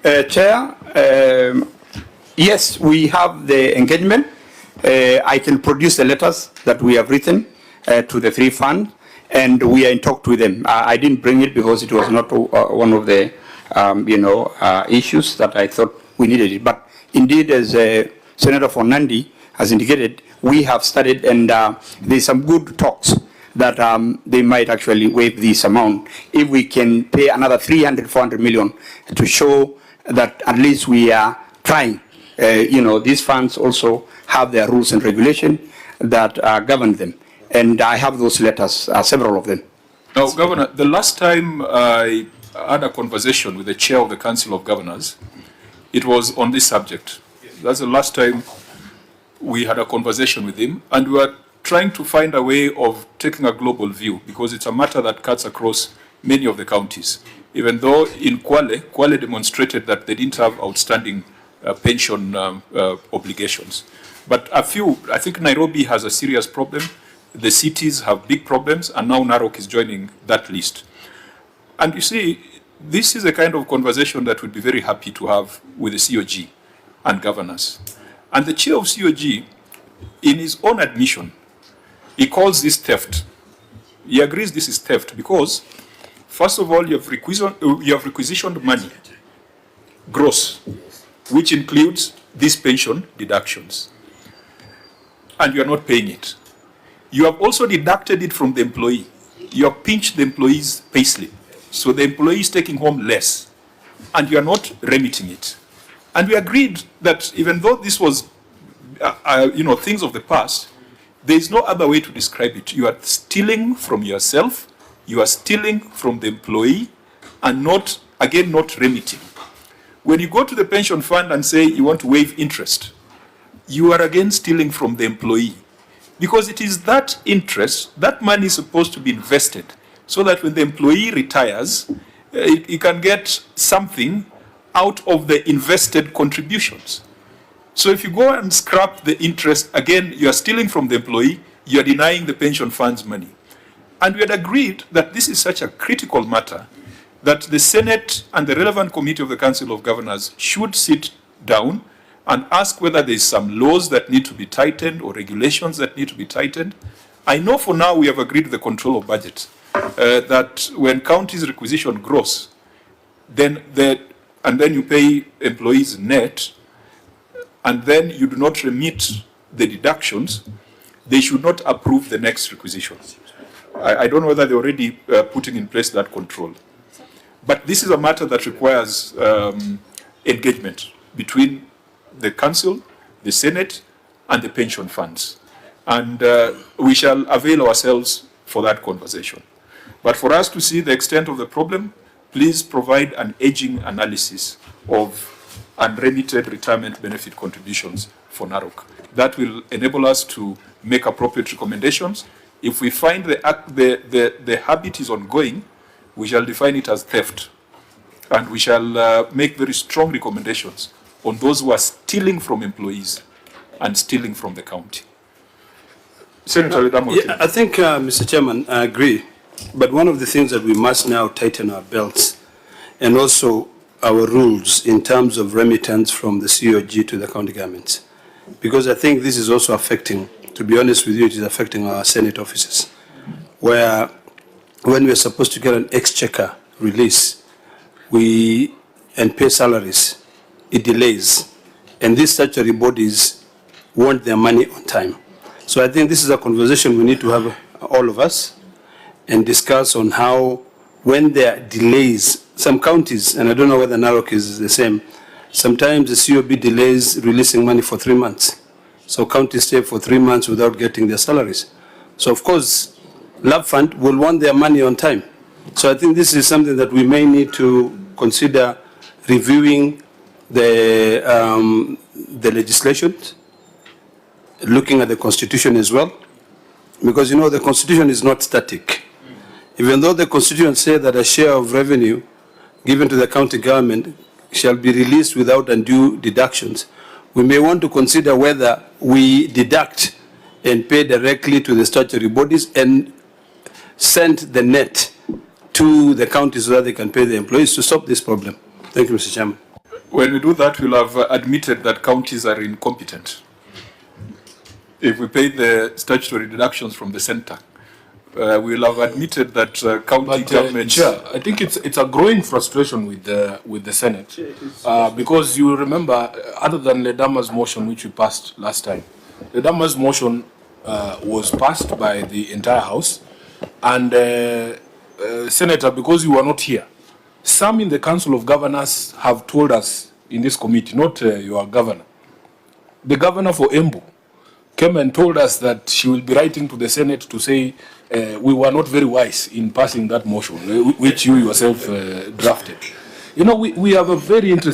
Chair, yes, we have the engagement. I can produce the letters that we have written to the three funds, and we are in talk with them. I didn't bring it because it was not one of the issues that I thought we needed it. But indeed, as Senator for Nandi has indicated, we have studied, and there's some good talks that they might actually waive this amount if we can pay another 300, 400 million to show that at least we are trying. These funds also have their rules and regulations that govern them. And I have those letters, several of them. Now, Governor, the last time I had a conversation with the chair of the Council of Governors, it was on this subject. That's the last time we had a conversation with him, and we were trying to find a way of taking a global view, because it's a matter that cuts across many of the counties. Even though in Kwale demonstrated that they didn't have outstanding pension obligations. But I think Nairobi has a serious problem. The cities have big problems, and now Narok is joining that list. And you see, this is a kind of conversation that we'd be very happy to have with the COG and governors. And the chair of COG, in his own admission, he calls this theft. He agrees this is theft because, first of all, you have requisitioned money, gross, which includes these pension deductions, and you are not paying it. You have also deducted it from the employee. You have pinched the employee's payslip, so the employee is taking home less, and you are not remitting it. And we agreed that even though this was, things of the past, there is no other way to describe it. You are stealing from yourself, you are stealing from the employee, and not remitting. When you go to the pension fund and say you want to waive interest, you are again stealing from the employee. Because it is that interest, that money is supposed to be invested so that when the employee retires, he can get something out of the invested contributions. So if you go and scrap the interest, again, you are stealing from the employee, you are denying the pension fund's money. And we had agreed that this is such a critical matter that the Senate and the relevant committee of the Council of Governors should sit down and ask whether there is some laws that need to be tightened or regulations that need to be tightened. I know for now we have agreed with the control of budget that when counties requisition gross, and then you pay employees net, and then you do not remit the deductions, they should not approve the next requisition. I don't know whether they're already putting in place that control. But this is a matter that requires engagement between the Council, the Senate, and the pension funds. And we shall avail ourselves for that conversation. But for us to see the extent of the problem, please provide an aging analysis of unremitted retirement benefit contributions for Narok. That will enable us to make appropriate recommendations. If we find the habit is ongoing, we shall define it as theft. And we shall make very strong recommendations on those who are stealing from employees and stealing from the county. Senator yeah, I think, Mr. Chairman, I agree. But one of the things that we must now tighten our belts and also our rules in terms of remittance from the COG to the county governments. Because I think this is also affecting, to be honest with you, it is affecting our Senate offices, where when we are supposed to get an exchequer release and pay salaries, it delays. And these statutory bodies want their money on time. So I think this is a conversation we need to have, all of us, and discuss on how, when there are delays, some counties, and I don't know whether Narok is the same, sometimes the COB delays releasing money for 3 months. So counties stay for 3 months without getting their salaries. So of course, Lab Fund will want their money on time. So I think this is something that we may need to consider reviewing the legislation, looking at the Constitution as well, because the Constitution is not static. Even though the Constitution says that a share of revenue given to the county government shall be released without undue deductions, we may want to consider whether we deduct and pay directly to the statutory bodies and send the net to the counties so that they can pay the employees to stop this problem. Thank you, Mr. Chairman. When we do that, we'll have admitted that counties are incompetent. If we pay the statutory deductions from the center, we'll have admitted that county governments... Chair, I think it's a growing frustration with the Senate, because you remember, other than Ledama's motion, which we passed last time, Ledama's motion was passed by the entire House, and Senator, because you were not here, some in the Council of Governors have told us in this committee, not your governor, the governor for Embu came and told us that she will be writing to the Senate to say we were not very wise in passing that motion, which you yourself drafted. You know, we have a very interesting